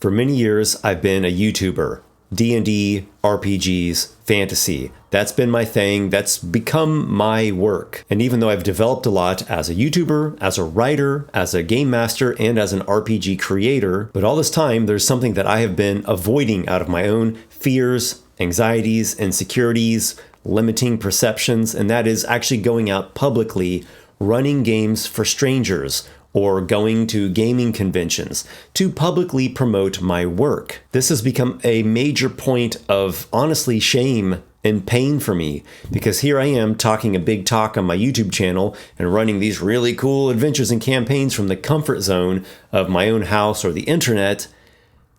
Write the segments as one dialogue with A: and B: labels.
A: For many years, I've been a YouTuber. D&D, RPGs, fantasy. That's been my thing. That's become my work. And even though I've developed a lot as a YouTuber, as a writer, as a game master, and as an RPG creator, but all this time, there's something that I have been avoiding out of my own fears, anxieties, insecurities, limiting perceptions, and that is actually going out publicly, running games for strangers, or going to gaming conventions to publicly promote my work. This has become a major point of, honestly, shame and pain for me, because here I am talking a big talk on my YouTube channel and running these really cool adventures and campaigns from the comfort zone of my own house or the internet,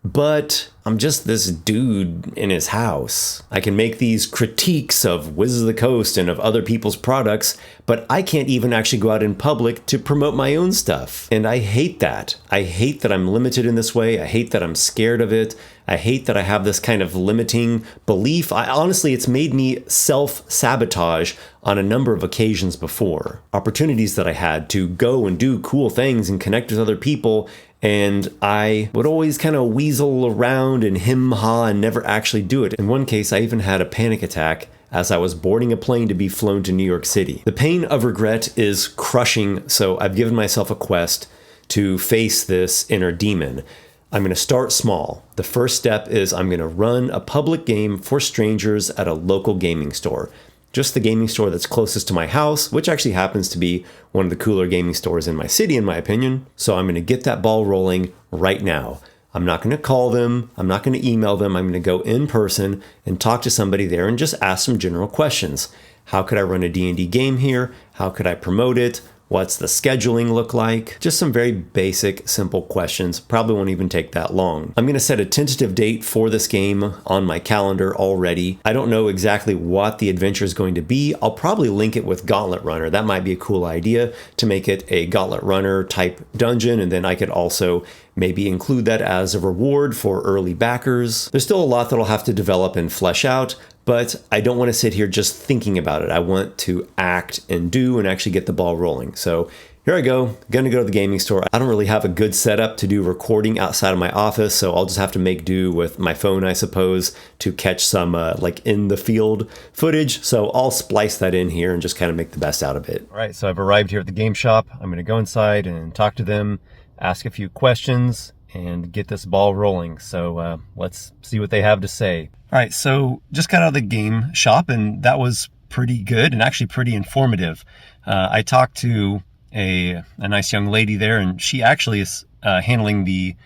A: but I'm just this dude in his house. I can make these critiques of Wizards of the Coast and of other people's products, but I can't even actually go out in public to promote my own stuff. And I hate that. I hate that I'm limited in this way. I hate that I'm scared of it. I hate that I have this kind of limiting belief. Honestly, it's made me self-sabotage on a number of occasions before. Opportunities that I had to go and do cool things and connect with other people, and I would always kind of weasel around and hem-ha and never actually do it. In one case, I even had a panic attack as I was boarding a plane to be flown to New York City. The pain of regret is crushing, so I've given myself a quest to face this inner demon. I'm going to start small. The first step is I'm going to run a public game for strangers at a local gaming store. Just the gaming store that's closest to my house, which actually happens to be one of the cooler gaming stores in my city, in my opinion. So I'm going to get that ball rolling right now. I'm not going to call them. I'm not going to email them. I'm going to go in person and talk to somebody there and just ask some general questions. How could I run a D&D game here? How could I promote it? What's the scheduling look like? Just some very basic, simple questions. Probably won't even take that long. I'm going to set a tentative date for this game on my calendar already. I don't know exactly what the adventure is going to be. I'll probably link it with Gauntlet Runner. That might be a cool idea to make it a Gauntlet Runner type dungeon, and then I could also maybe include that as a reward for early backers. There's still a lot that I'll have to develop and flesh out, but I don't want to sit here just thinking about it. I want to act and do and actually get the ball rolling. So here I go. Going to go to the gaming store. I don't really have a good setup to do recording outside of my office, so I'll just have to make do with my phone, I suppose, to catch some like in the field footage. So I'll splice that in here and just kind of make the best out of it. All right, so I've arrived here at the game shop. I'm going to go inside and talk to them, ask a few questions, and get this ball rolling. So let's see what they have to say. All right, so just got out of the game shop, and that was pretty good and actually pretty informative. I talked to a nice young lady there, and she actually is handling the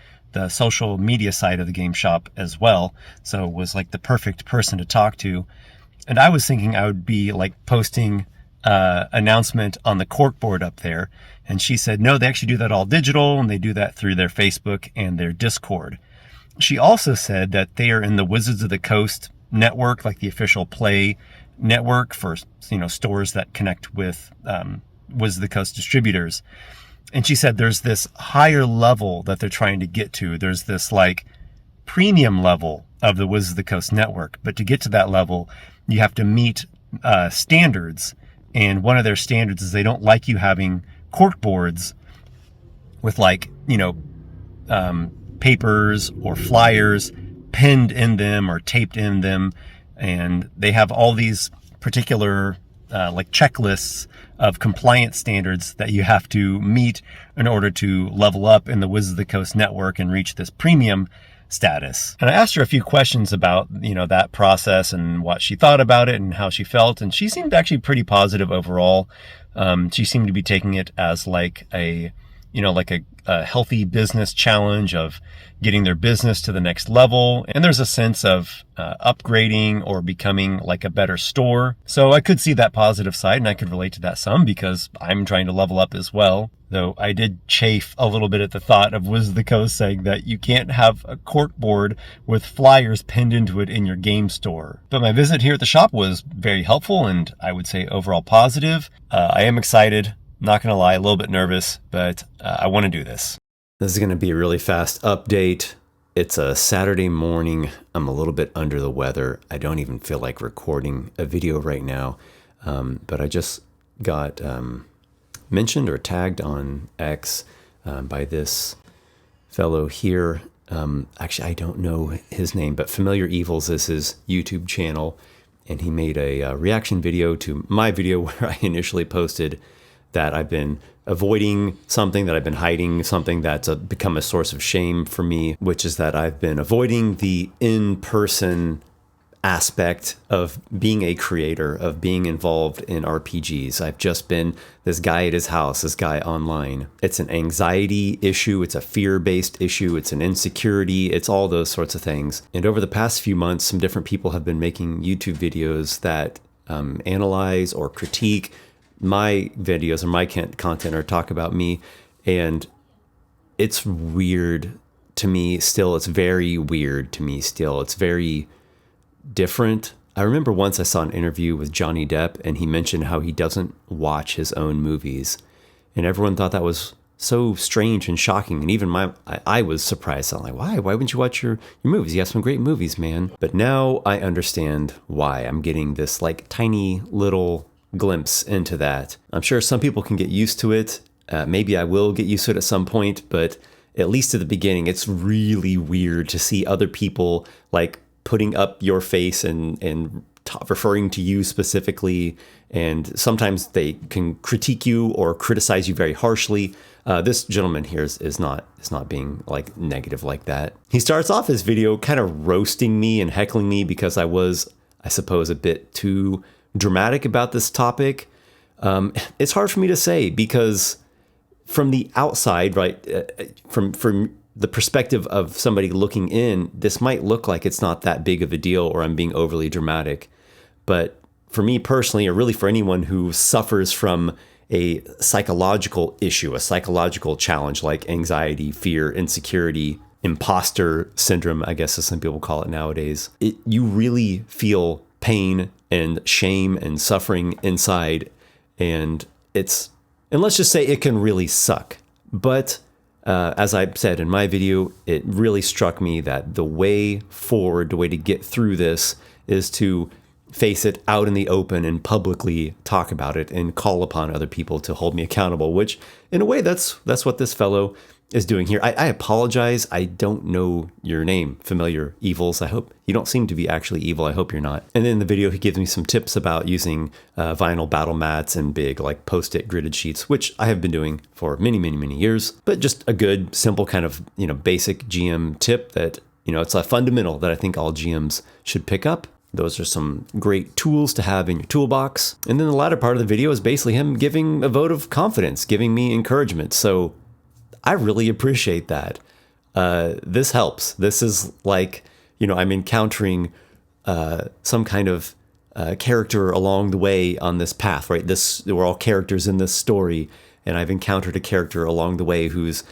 A: social media side of the game shop as well. So it was like the perfect person to talk to. And I was thinking I would be like posting announcement on the corkboard up there. And she said, no, they actually do that all digital, and they do that through their Facebook and their Discord. She also said that they are in the Wizards of the Coast network, like the official Play network for, stores that connect with Wizards of the Coast distributors. And she said there's this higher level that they're trying to get to. There's this like premium level of the Wizards of the Coast network. But to get to that level, you have to meet standards. And one of their standards is they don't like you having cork boards with papers or flyers pinned in them or taped in them. And they have all these particular checklists of compliance standards that you have to meet in order to level up in the Wizards of the Coast network and reach this premium status. And I asked her a few questions about, that process and what she thought about it and how she felt. And she seemed actually pretty positive overall. She seemed to be taking it as like a healthy business challenge of getting their business to the next level. And there's a sense of upgrading or becoming like a better store. So I could see that positive side, and I could relate to that some because I'm trying to level up as well. Though I did chafe a little bit at the thought of Wizards of the Coast saying that you can't have a cork board with flyers pinned into it in your game store. But my visit here at the shop was very helpful, and I would say overall positive. I am excited. Not going to lie, a little bit nervous, but I want to do this. This is going to be a really fast update. It's a Saturday morning. I'm a little bit under the weather. I don't even feel like recording a video right now. But I just got mentioned or tagged on X by this fellow here Actually, I don't know his name, but Familiar Evils is his YouTube channel. And he made a reaction video to my video where I initially posted that I've been avoiding something, that I've been hiding something that's become a source of shame for me, which is that I've been avoiding the in-person aspect of being a creator, of being involved in RPGs. I've just been this guy at his house, this guy online. It's an anxiety issue, it's a fear-based issue, it's an insecurity, it's all those sorts of things. And over the past few months, some different people have been making YouTube videos that analyze or critique my videos or my content or talk about me. And it's weird to me still. It's very weird to me still. It's very different. I remember once I saw an interview with Johnny Depp and he mentioned how he doesn't watch his own movies. And everyone thought that was so strange and shocking. And even I was surprised. I'm like, why? Why wouldn't you watch your movies? You have some great movies, man. But now I understand why. I'm getting this like tiny little glimpse into that. I'm sure some people can get used to it. Maybe I will get used to it at some point, but at least at the beginning, it's really weird to see other people like putting up your face and referring to you specifically. And sometimes they can critique you or criticize you very harshly. This gentleman here is not being like negative like that. He starts off his video kind of roasting me and heckling me because I was, I suppose, a bit too dramatic about this topic. It's hard for me to say because from the outside, right, from the perspective of somebody looking in, this might look like it's not that big of a deal or I'm being overly dramatic. But for me personally, or really for anyone who suffers from a psychological issue, a psychological challenge like anxiety, fear, insecurity, imposter syndrome, I guess as some people call it nowadays, you really feel pain and shame and suffering inside. And let's just say it can really suck. But as I said in my video, it really struck me that the way forward, the way to get through this is to face it out in the open and publicly talk about it and call upon other people to hold me accountable, which in a way that's what this fellow is doing here. I apologize. I don't know your name, Familiar Evils. I hope you don't seem to be actually evil. I hope you're not. And in the video, he gives me some tips about using vinyl battle mats and big like post-it gridded sheets, which I have been doing for many, many, many years. But just a good, simple kind of, basic GM tip that, it's a fundamental that I think all GMs should pick up. Those are some great tools to have in your toolbox. And then the latter part of the video is basically him giving a vote of confidence, giving me encouragement. So I really appreciate that. This helps. This is like, I'm encountering some kind of character along the way on this path, right? We're all characters in this story, and I've encountered a character along the way who's,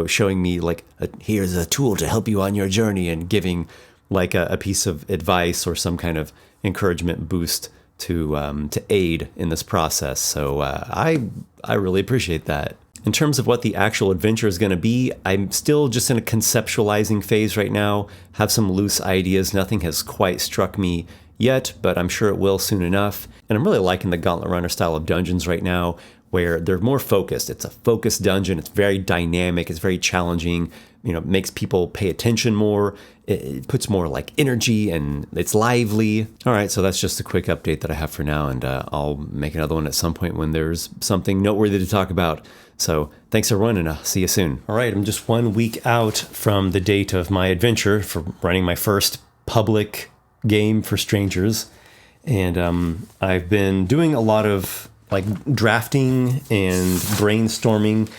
A: showing me like, here's a tool to help you on your journey and giving like a piece of advice or some kind of encouragement boost to aid in this process. So I really appreciate that. In terms of what the actual adventure is going to be, I'm still just in a conceptualizing phase right now, have some loose ideas. Nothing has quite struck me yet, but I'm sure it will soon enough. And I'm really liking the Gauntlet Runner style of dungeons right now, where they're more focused. It's a focused dungeon. It's very dynamic. It's very challenging. Makes people pay attention more. It puts more like energy and it's lively. All right, so that's just a quick update that I have for now, and I'll make another one at some point when there's something noteworthy to talk about. So thanks everyone, and I'll see you soon. All right, I'm just 1 week out from the date of my adventure for running my first public game for strangers. And I've been doing a lot of like drafting and brainstorming.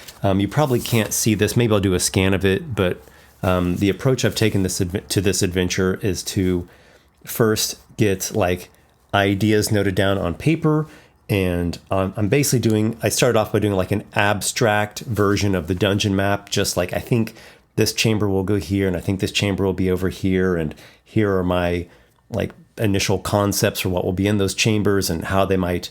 A: You probably can't see this. Maybe I'll do a scan of it, but the approach I've taken to this adventure is to first get like ideas noted down on paper. And I started off by doing like an abstract version of the dungeon map, just like I think this chamber will go here, and I think this chamber will be over here, and here are my like initial concepts for what will be in those chambers and how they might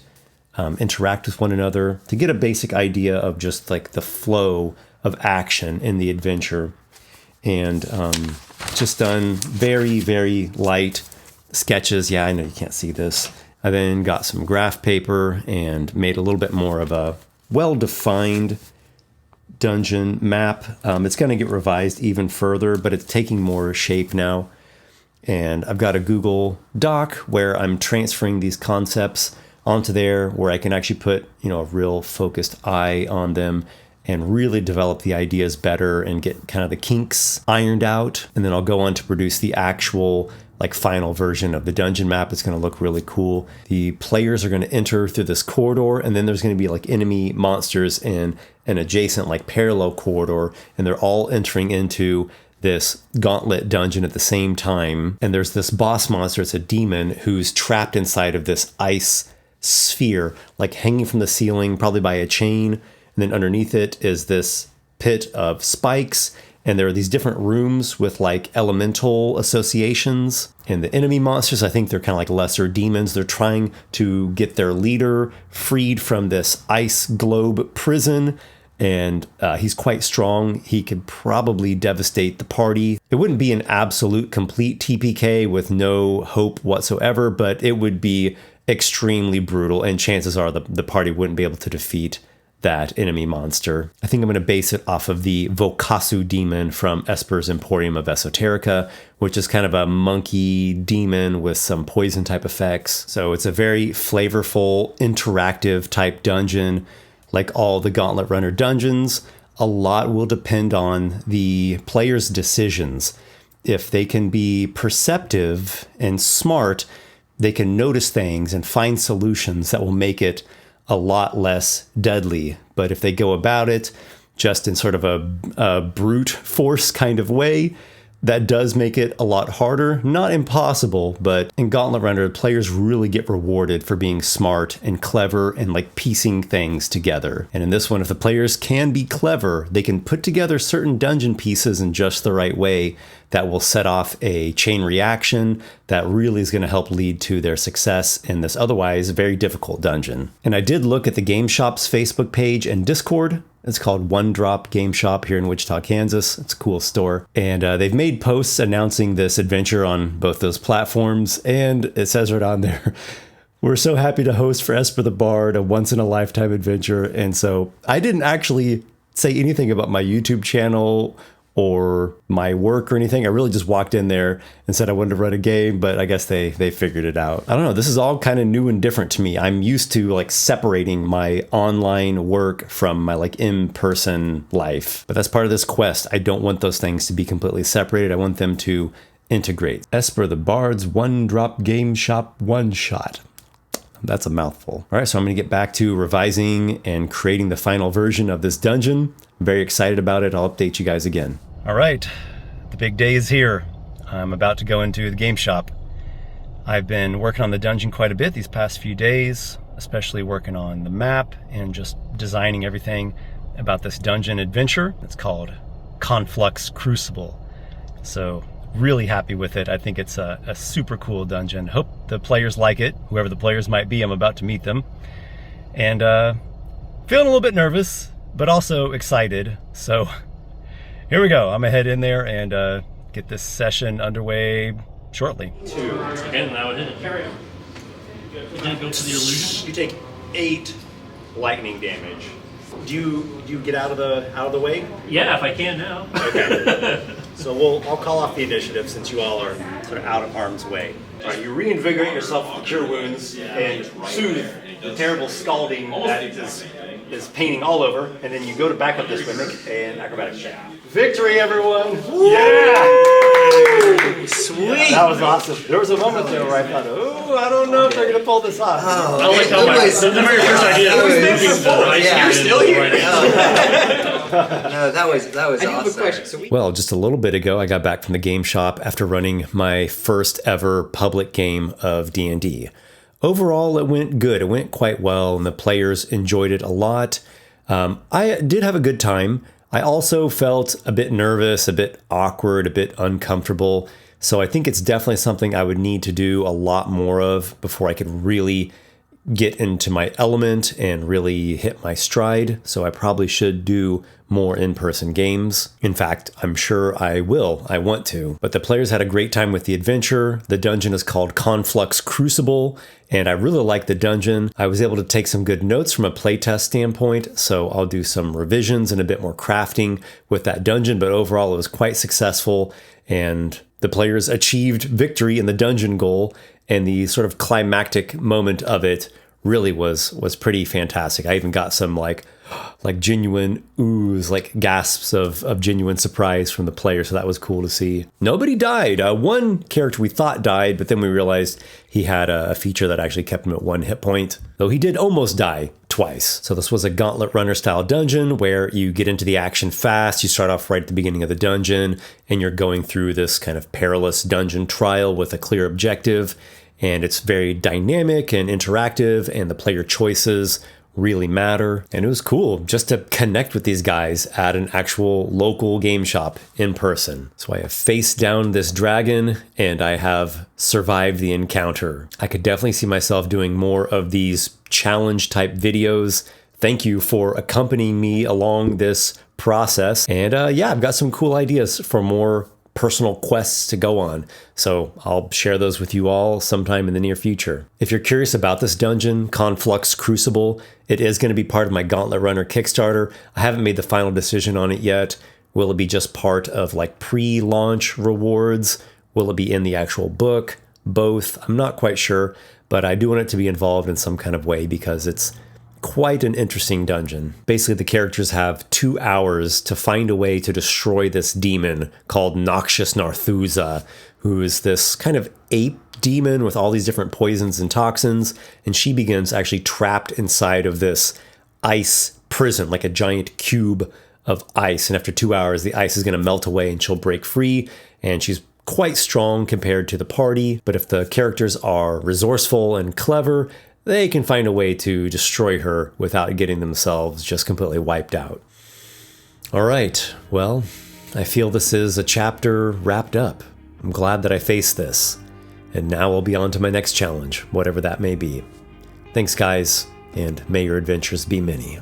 A: interact with one another, to get a basic idea of just like the flow of action in the adventure. And just done very, very light sketches. Yeah, I know you can't see this. I then got some graph paper and made a little bit more of a well-defined dungeon map. It's going to get revised even further, but it's taking more shape now. And I've got a Google Doc where I'm transferring these concepts onto there, where I can actually put, a real focused eye on them and really develop the ideas better and get kind of the kinks ironed out. And then I'll go on to produce the actual final version of the dungeon map. It's going to look really cool. The players are going to enter through this corridor, and then there's going to be enemy monsters in an adjacent parallel corridor, and they're all entering into this gauntlet dungeon at the same time. And there's this boss monster, it's a demon, who's trapped inside of this ice sphere, hanging from the ceiling, probably by a chain. And then underneath it is this pit of spikes. And there are these different rooms with elemental associations. And the enemy monsters, I think they're kind of lesser demons. They're trying to get their leader freed from this ice globe prison. And he's quite strong. He could probably devastate the party. It wouldn't be an absolute complete TPK with no hope whatsoever, but it would be extremely brutal. And chances are the party wouldn't be able to defeat that enemy monster. I think I'm going to base it off of the Vokasu demon from Esper's Emporium of Esoterica, which is kind of a monkey demon with some poison type effects. So it's a very flavorful, interactive type dungeon. Like all the Gauntlet Runner dungeons, a lot will depend on the player's decisions. If they can be perceptive and smart, they can notice things and find solutions that will make it a lot less deadly. But if they go about it just in sort of a brute force kind of way, that does make it a lot harder. Not impossible, but in Gauntlet Runner, players really get rewarded for being smart and clever and piecing things together. And in this one, if the players can be clever, they can put together certain dungeon pieces in just the right way that will set off a chain reaction that really is going to help lead to their success in this otherwise very difficult dungeon. And I did look at the Game Shop's Facebook page and Discord. It's called One Drop Game Shop here in Wichita, Kansas. It's a cool store. And they've made posts announcing this adventure on both those platforms. And it says right on there, we're so happy to host for Esper the Bard, a once-in-a-lifetime adventure. And so I didn't actually say anything about my YouTube channel or my work or anything. I really just walked in there and said I wanted to run a game, but I guess they figured it out. I don't know. This is all kind of new and different to me. I'm used to separating my online work from my in-person life, but that's part of this quest. I don't want those things to be completely separated. I want them to integrate. Esper the Bard's One Drop Game Shop One Shot. That's a mouthful. All right, so I'm going to get back to revising and creating the final version of this dungeon. I'm very excited about it. I'll update you guys again. All right, the big day is here. I'm about to go into the game shop. I've been working on the dungeon quite a bit these past few days, especially working on the map and just designing everything about this dungeon adventure. It's called Conflux Crucible. So really happy with it. I think it's a super cool dungeon. Hope the players like it, whoever the players might be. I'm about to meet them. And feeling a little bit nervous, but also excited. So here we go. I'm gonna head in there and get this session underway shortly. 2.
B: Again, now it hit it. Carry on. You didn't go to the illusion?
A: You take 8 lightning damage. Do you get out of the way?
B: Yeah, if I can now.
A: Okay. So I'll call off the initiative since you all are sort of out of harm's way. All right, you reinvigorate yourself with cure wounds and soothe the terrible scalding that is painting all over, and then you go to back up this way, make an acrobatics check. Victory, everyone! Yeah!
C: Sweet!
A: That was awesome. There was a moment there where I thought, oh, I don't know if they're going to pull this off.
B: I like how the very first idea I was thinking
C: You're
B: still here.
C: No, that was awesome.
D: I have a question.
A: Well, just a little bit ago, I got back from the game shop after running my first ever public game of D&D. Overall, it went good. It went quite well, and the players enjoyed it a lot. I did have a good time. I also felt a bit nervous, a bit awkward, a bit uncomfortable. So I think it's definitely something I would need to do a lot more of before I could really get into my element and really hit my stride, so I probably should do more in-person games. In fact, I'm sure I will. I want to. But the players had a great time with the adventure. The dungeon is called Conflux Crucible, and I really like the dungeon. I was able to take some good notes from a playtest standpoint, so I'll do some revisions and a bit more crafting with that dungeon, but overall it was quite successful, and the players achieved victory in the dungeon goal, and the sort of climactic moment of it really was pretty fantastic. I even got some like genuine oohs, like gasps of genuine surprise from the player, so that was cool to see. Nobody died. One character we thought died, but then we realized he had a feature that actually kept him at 1 hit point, though he did almost die twice. So this was a Gauntlet Runner style dungeon where you get into the action fast. You start off right at the beginning of the dungeon, and you're going through this kind of perilous dungeon trial with a clear objective, and it's very dynamic and interactive, and the player choices really matter. And it was cool just to connect with these guys at an actual local game shop in person. So I have faced down this dragon, and I have survived the encounter. I could definitely see myself doing more of these challenge type videos. Thank you for accompanying me along this process. And yeah, I've got some cool ideas for more personal quests to go on, so I'll share those with you all sometime in the near future. If you're curious about this dungeon, Conflux Crucible, it is going to be part of my Gauntlet Runner Kickstarter. I haven't made the final decision on it yet. Will it be just part of like pre-launch rewards? Will it be in the actual book? Both? I'm not quite sure, but I do want it to be involved in some kind of way because it's quite an interesting dungeon. Basically, the characters have 2 hours to find a way to destroy this demon called Noxious Narthuza, who is this kind of ape demon with all these different poisons and toxins, and she begins actually trapped inside of this ice prison, like a giant cube of ice, and after 2 hours, the ice is going to melt away and she'll break free, and she's quite strong compared to the party, but if the characters are resourceful and clever, they can find a way to destroy her without getting themselves just completely wiped out. All right, well, I feel this is a chapter wrapped up. I'm glad that I faced this. And now I'll be on to my next challenge, whatever that may be. Thanks, guys, and may your adventures be many.